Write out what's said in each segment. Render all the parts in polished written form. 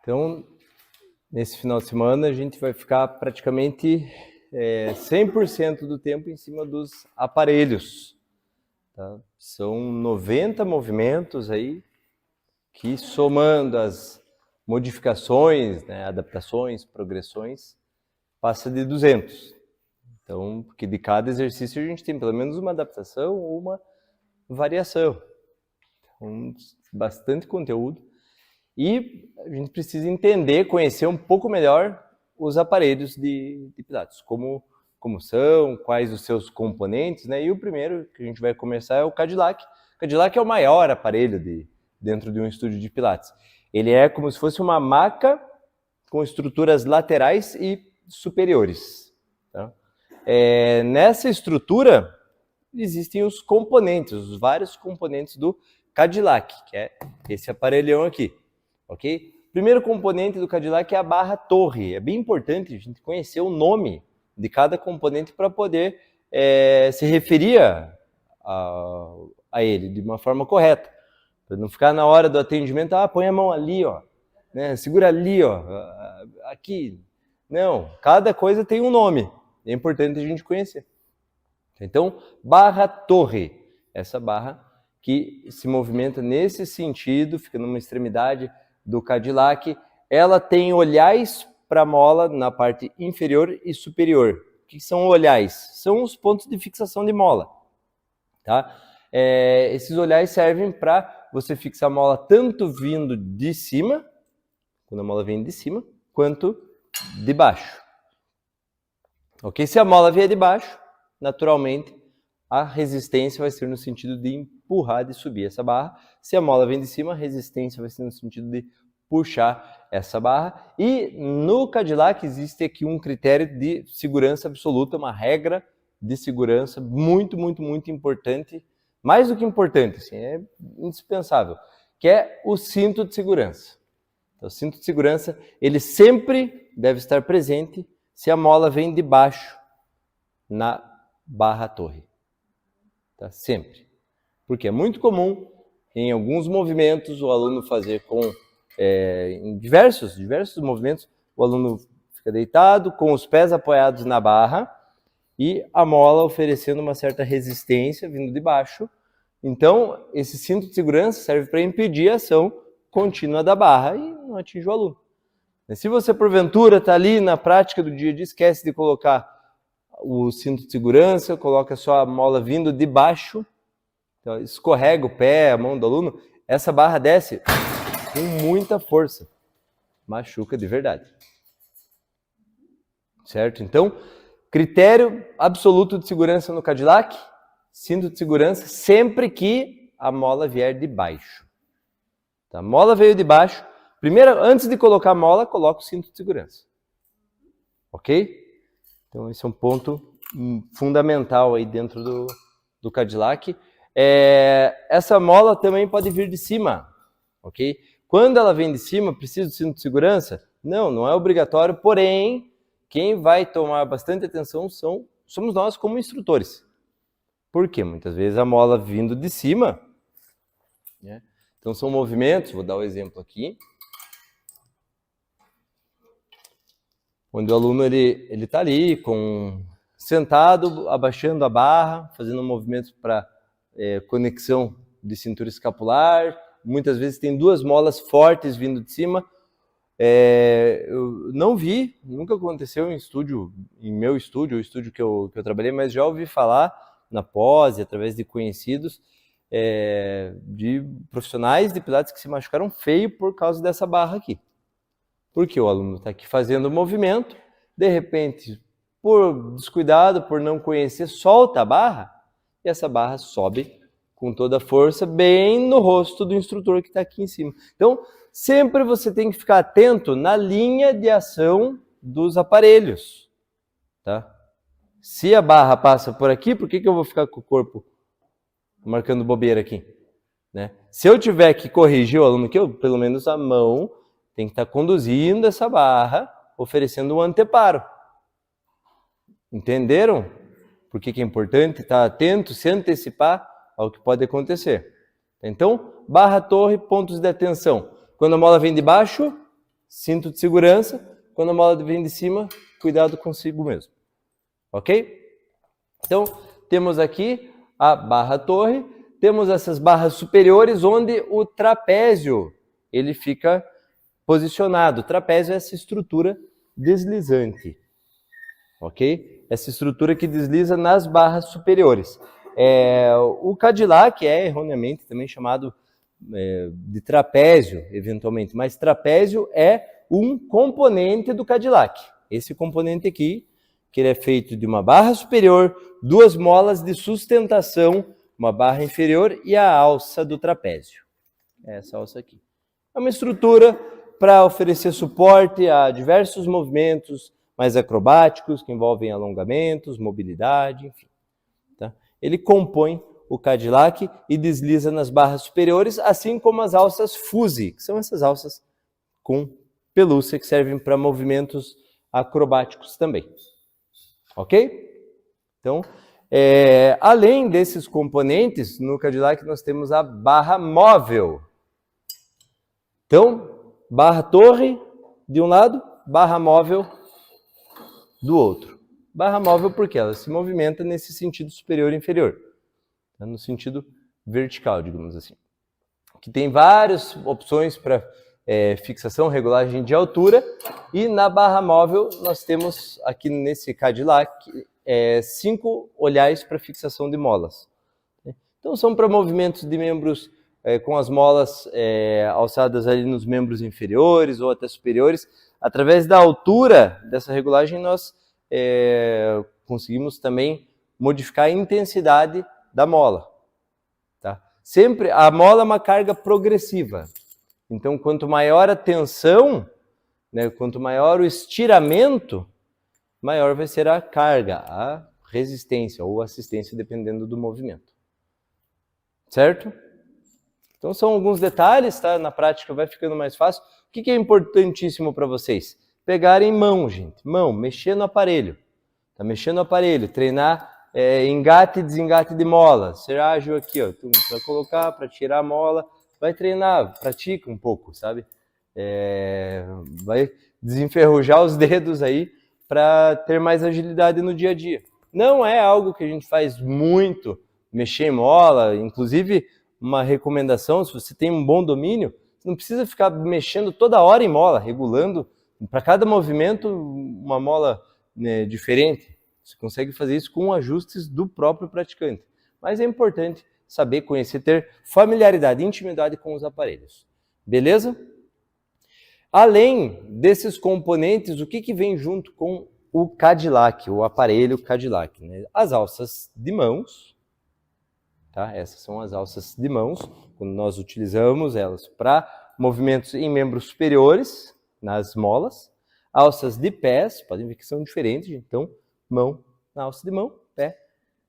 Então, nesse final de semana, a gente vai ficar praticamente 100% do tempo em cima dos aparelhos. Tá? São 90 movimentos aí, que somando as modificações, né, adaptações, progressões, passa de 200. Então, porque de cada exercício a gente tem pelo menos uma adaptação ou uma variação. Então, bastante conteúdo. E a gente precisa entender, conhecer um pouco melhor os aparelhos de Pilates, como são, quais os seus componentes, né? E o primeiro que a gente vai começar é o Cadillac. O Cadillac é o maior aparelho dentro de um estúdio de Pilates. Ele é como se fosse uma maca com estruturas laterais e superiores. Tá? Nessa estrutura existem os componentes, os vários componentes do Cadillac, que é esse aparelhão aqui. Ok? O primeiro componente do Cadillac é a barra torre. É bem importante a gente conhecer o nome de cada componente para poder se referir a ele de uma forma correta. Para não ficar na hora do atendimento, põe a mão ali, ó, né? Segura ali, ó, aqui. Não, cada coisa tem um nome. É importante a gente conhecer. Então, barra torre. Essa barra que se movimenta nesse sentido, fica numa extremidade do Cadillac, ela tem olhais para a mola na parte inferior e superior. O que são olhais? São os pontos de fixação de mola. Tá? Esses olhais servem para você fixar a mola tanto vindo de cima, quando a mola vem de cima, quanto de baixo. Ok? Se a mola vier de baixo, naturalmente, a resistência vai ser no sentido de empurrar, de subir essa barra. Se a mola vem de cima, a resistência vai ser no sentido de puxar essa barra. E no Cadillac existe aqui um critério de segurança absoluta, uma regra de segurança muito, muito, muito importante. Mais do que importante, assim, é indispensável, que é o cinto de segurança. Então, o cinto de segurança, ele sempre deve estar presente se a mola vem de baixo na barra torre. Tá? Sempre. Porque é muito comum, em alguns movimentos, o aluno fazer em diversos movimentos, o aluno fica deitado, com os pés apoiados na barra, e a mola oferecendo uma certa resistência vindo de baixo. Então, esse cinto de segurança serve para impedir a ação contínua da barra e não atingir o aluno. Se você, porventura, está ali na prática do dia a dia, esquece de colocar o cinto de segurança, coloca só a mola vindo de baixo, então, escorrega o pé, a mão do aluno, essa barra desce com muita força, machuca de verdade. Certo? Então, critério absoluto de segurança no Cadillac, cinto de segurança sempre que a mola vier de baixo. Tá? A mola veio de baixo, primeiro, antes de colocar a mola, coloca o cinto de segurança. Ok? Então, esse é um ponto fundamental aí dentro do Cadillac. Essa mola também pode vir de cima, ok? Quando ela vem de cima, precisa do cinto de segurança? Não é obrigatório, porém, quem vai tomar bastante atenção somos nós como instrutores. Por quê? Muitas vezes a mola vindo de cima, né? Então são movimentos, vou dar o exemplo aqui, onde o aluno ele está ali sentado, abaixando a barra, fazendo movimentos para conexão de cintura escapular. Muitas vezes tem duas molas fortes vindo de cima. Eu não vi, nunca aconteceu em meu estúdio, o estúdio que eu trabalhei, mas já ouvi falar na pós, através de conhecidos, de profissionais de Pilates que se machucaram feio por causa dessa barra aqui. Porque o aluno está aqui fazendo o movimento, de repente, por descuidado, por não conhecer, solta a barra e essa barra sobe com toda a força bem no rosto do instrutor que está aqui em cima. Então, sempre você tem que ficar atento na linha de ação dos aparelhos. Tá? Se a barra passa por aqui, por que eu vou ficar com o corpo marcando bobeira aqui? Né? Se eu tiver que corrigir o aluno aqui, pelo menos a mão tem que estar conduzindo essa barra, oferecendo um anteparo. Entenderam? Por que é importante estar atento, se antecipar ao que pode acontecer. Então, barra torre, pontos de atenção. Quando a mola vem de baixo, cinto de segurança. Quando a mola vem de cima, cuidado consigo mesmo. Ok? Então, temos aqui a barra torre, temos essas barras superiores onde o trapézio ele fica posicionado. O trapézio é essa estrutura deslizante, ok? Essa estrutura que desliza nas barras superiores. O Cadillac é erroneamente também chamado de trapézio, eventualmente, mas trapézio é um componente do Cadillac. Esse componente aqui, que ele é feito de uma barra superior, duas molas de sustentação, uma barra inferior e a alça do trapézio. Essa alça aqui. É uma estrutura para oferecer suporte a diversos movimentos mais acrobáticos, que envolvem alongamentos, mobilidade, enfim. Tá? Ele compõe o Cadillac e desliza nas barras superiores, assim como as alças Fuse, que são essas alças com pelúcia que servem para movimentos acrobáticos também. Ok? Então, além desses componentes, no Cadillac nós temos a barra móvel. Então, barra torre de um lado, barra móvel do outro. Barra móvel porque ela se movimenta nesse sentido superior e inferior, no sentido vertical, digamos assim. Que tem várias opções para fixação, regulagem de altura, e na barra móvel nós temos aqui nesse Cadillac 5 olhares para fixação de molas. Então são para movimentos de membros com as molas alçadas ali nos membros inferiores ou até superiores. Através da altura dessa regulagem nós conseguimos também modificar a intensidade da mola. Tá? Sempre a mola é uma carga progressiva. Então, quanto maior a tensão, né, quanto maior o estiramento, maior vai ser a carga, a resistência ou assistência, dependendo do movimento. Certo? Então, são alguns detalhes, tá? Na prática vai ficando mais fácil. O que é importantíssimo para vocês? Pegarem mão, gente. Mão, mexer no aparelho. Tá mexendo no aparelho, treinar engate e desengate de mola. Ser ágil aqui, ó. Para colocar, para tirar a mola. Vai treinar, pratica um pouco, sabe? Vai desenferrujar os dedos aí para ter mais agilidade no dia a dia. Não é algo que a gente faz muito, mexer em mola. Inclusive, uma recomendação, se você tem um bom domínio, você não precisa ficar mexendo toda hora em mola, regulando para cada movimento uma mola, né, diferente. Você consegue fazer isso com ajustes do próprio praticante. Mas é importante saber, conhecer, ter familiaridade, intimidade com os aparelhos. Beleza? Além desses componentes, o que vem junto com o Cadillac, o aparelho Cadillac? Né? As alças de mãos, tá? Essas são as alças de mãos, quando nós utilizamos elas para movimentos em membros superiores, nas molas. Alças de pés, podem ver que são diferentes, então mão na alça de mão, pé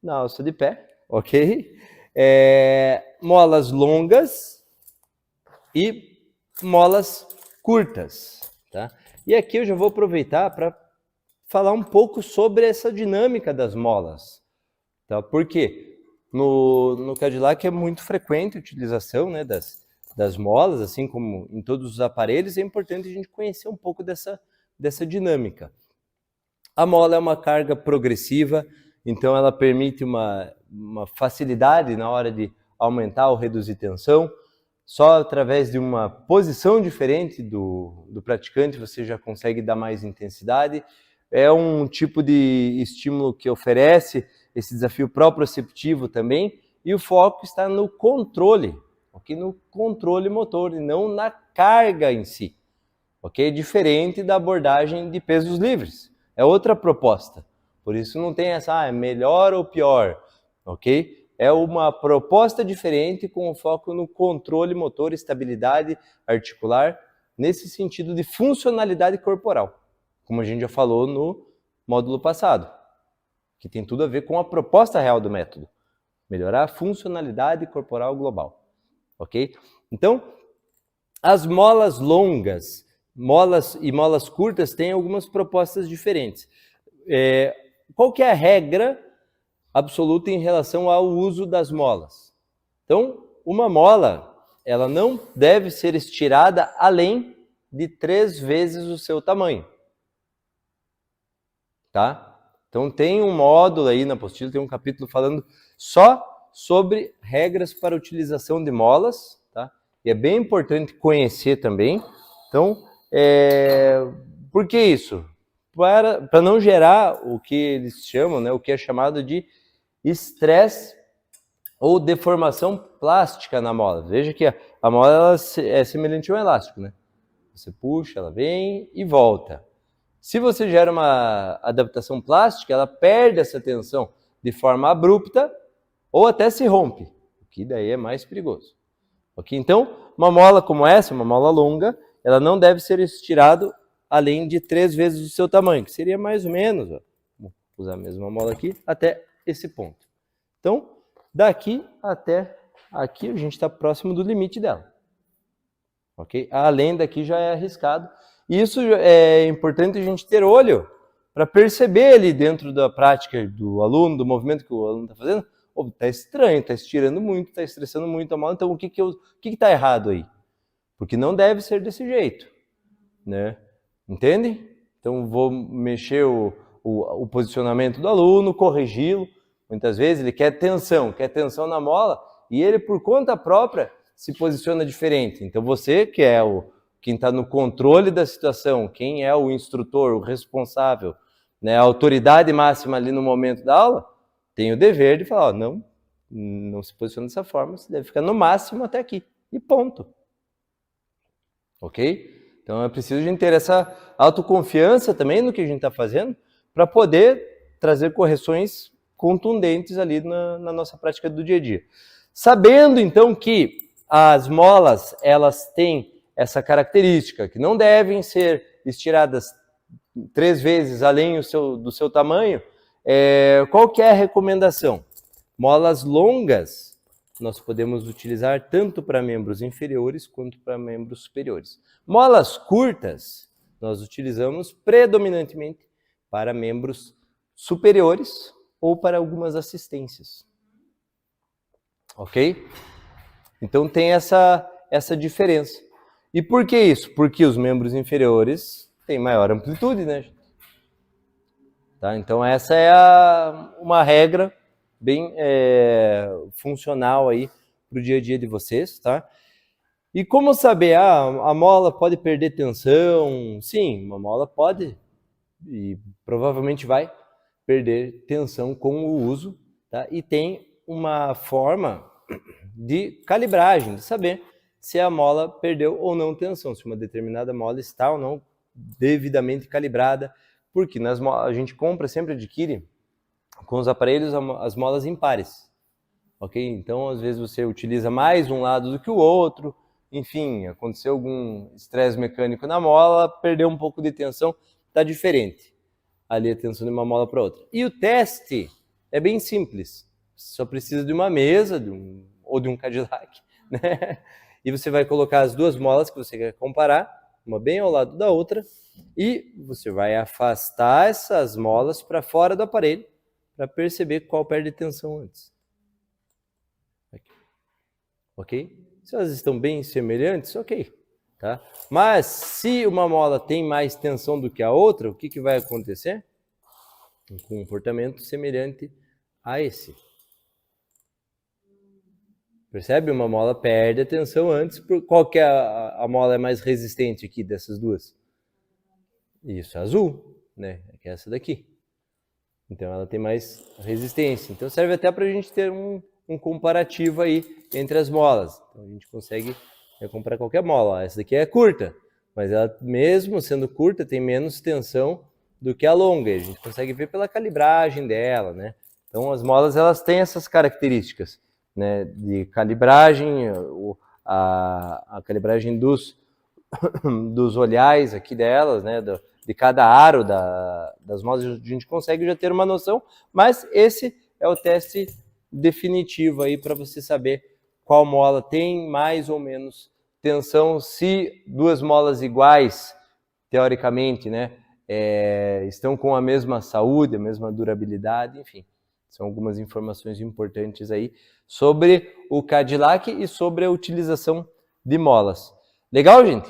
na alça de pé, ok? Molas longas e molas curtas, tá? E aqui eu já vou aproveitar para falar um pouco sobre essa dinâmica das molas, tá? Porque no Cadillac é muito frequente a utilização, né, das molas, assim como em todos os aparelhos. É importante a gente conhecer um pouco dessa dinâmica. A mola é uma carga progressiva, então ela permite uma facilidade na hora de aumentar ou reduzir tensão. Só através de uma posição diferente do praticante você já consegue dar mais intensidade. É um tipo de estímulo que oferece esse desafio proprioceptivo também, e o foco está no controle, ok? No controle motor e não na carga em si, ok? Diferente da abordagem de pesos livres. É outra proposta. Por isso não tem essa, é melhor ou pior, ok? É uma proposta diferente com o foco no controle motor, estabilidade articular, nesse sentido de funcionalidade corporal, como a gente já falou no módulo passado, que tem tudo a ver com a proposta real do método, melhorar a funcionalidade corporal global, ok? Então, as molas longas, molas e molas curtas têm algumas propostas diferentes. Qual que é a regra absoluta em relação ao uso das molas? Então, uma mola, ela não deve ser estirada além de 3 vezes o seu tamanho. Tá? Então tem um módulo aí na apostila, tem um capítulo falando só sobre regras para utilização de molas, tá? E é bem importante conhecer também. Então, por que isso? Para não gerar o que eles chamam, né, o que é chamado de estresse ou deformação plástica na mola. Veja que a mola ela é semelhante a um elástico, né? Você puxa, ela vem e volta. Se você gera uma adaptação plástica, ela perde essa tensão de forma abrupta ou até se rompe, o que daí é mais perigoso. Okay? Então, uma mola como essa, uma mola longa, ela não deve ser estirada além de 3 vezes o seu tamanho, que seria mais ou menos, ó, vou usar a mesma mola aqui, até esse ponto. Então, daqui até aqui, a gente está próximo do limite dela. Okay? Além daqui já é arriscado. Isso é importante a gente ter olho para perceber ali dentro da prática do aluno, do movimento que o aluno está fazendo. Está estranho, está estirando muito, está estressando muito a mola. Então, o que está errado aí? Porque não deve ser desse jeito, né? Entende? Então, vou mexer o posicionamento do aluno, corrigi-lo. Muitas vezes ele quer tensão na mola e ele, por conta própria, se posiciona diferente. Então, você que é quem está no controle da situação, quem é o instrutor, o responsável, né, a autoridade máxima ali no momento da aula, tem o dever de falar, não se posiciona dessa forma, você deve ficar no máximo até aqui, e ponto. Ok? Então é preciso a gente ter essa autoconfiança também no que a gente está fazendo, para poder trazer correções contundentes ali na nossa prática do dia a dia. Sabendo então que as molas, elas têm essa característica, que não devem ser estiradas 3 vezes além do seu tamanho, qual que é a recomendação? Molas longas nós podemos utilizar tanto para membros inferiores quanto para membros superiores. Molas curtas nós utilizamos predominantemente para membros superiores ou para algumas assistências. Ok? Então tem essa diferença. E por que isso? Porque os membros inferiores têm maior amplitude, né? Tá? Então essa é uma regra bem funcional aí para o dia a dia de vocês, tá? E como saber? A mola pode perder tensão? Sim, uma mola pode e provavelmente vai perder tensão com o uso, tá? E tem uma forma de calibragem, de saber se a mola perdeu ou não tensão, se uma determinada mola está ou não devidamente calibrada, porque a gente sempre adquire com os aparelhos as molas impares, ok? Então, às vezes você utiliza mais um lado do que o outro, enfim, aconteceu algum estresse mecânico na mola, perdeu um pouco de tensão, está diferente ali a tensão de uma mola para outra. E o teste é bem simples, só precisa de uma mesa ou de um Cadillac, né? E você vai colocar as duas molas que você quer comparar, uma bem ao lado da outra, e você vai afastar essas molas para fora do aparelho para perceber qual perde tensão antes. Aqui. Ok? Se elas estão bem semelhantes, ok. Tá? Mas se uma mola tem mais tensão do que a outra, o que vai acontecer? Um comportamento semelhante a esse. Percebe? Uma mola perde a tensão antes. Qual que é a mola mais resistente aqui dessas duas? Isso, a azul, né? Que é essa daqui. Então ela tem mais resistência. Então serve até para a gente ter um comparativo aí entre as molas. Então a gente consegue comprar qualquer mola. Essa daqui é curta, mas ela mesmo sendo curta tem menos tensão do que a longa. A gente consegue ver pela calibragem dela, né? Então as molas elas têm essas características, né, de calibragem, a calibragem dos olhares aqui delas, né, de cada aro das molas, a gente consegue já ter uma noção, mas esse é o teste definitivo aí para você saber qual mola tem mais ou menos tensão, se duas molas iguais, teoricamente, né, estão com a mesma saúde, a mesma durabilidade, enfim. São algumas informações importantes aí sobre o Cadillac e sobre a utilização de molas. Legal, gente?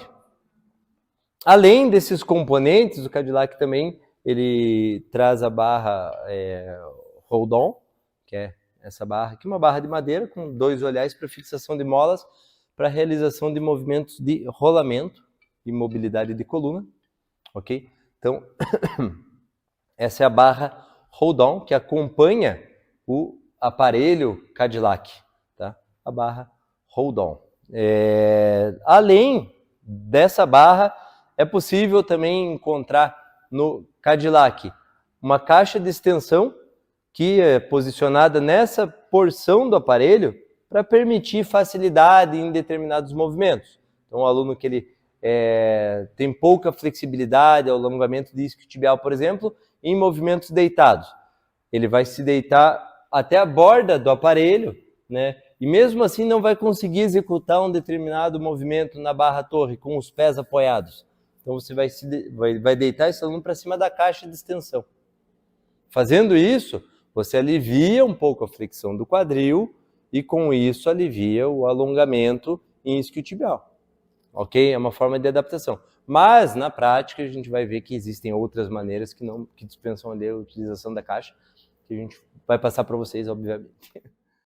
Além desses componentes, o Cadillac também ele traz a barra hold-on, que é essa barra aqui, uma barra de madeira com 2 olhares para fixação de molas para realização de movimentos de rolamento e mobilidade de coluna, ok? Então, essa é a barra hold-on que acompanha o aparelho Cadillac, tá? A barra hold-on. Além dessa barra, é possível também encontrar no Cadillac uma caixa de extensão que é posicionada nessa porção do aparelho para permitir facilidade em determinados movimentos. Então, o aluno que ele tem pouca flexibilidade, alongamento de isquiotibial, por exemplo, em movimentos deitados. Ele vai se deitar até a borda do aparelho, né? E mesmo assim não vai conseguir executar um determinado movimento na barra torre com os pés apoiados. Então você vai deitar esse aluno para cima da caixa de extensão. Fazendo isso, você alivia um pouco a flexão do quadril e com isso alivia o alongamento em isquiotibial. Ok? É uma forma de adaptação. Mas, na prática, a gente vai ver que existem outras maneiras que dispensam ali a utilização da caixa, que a gente vai passar para vocês, obviamente.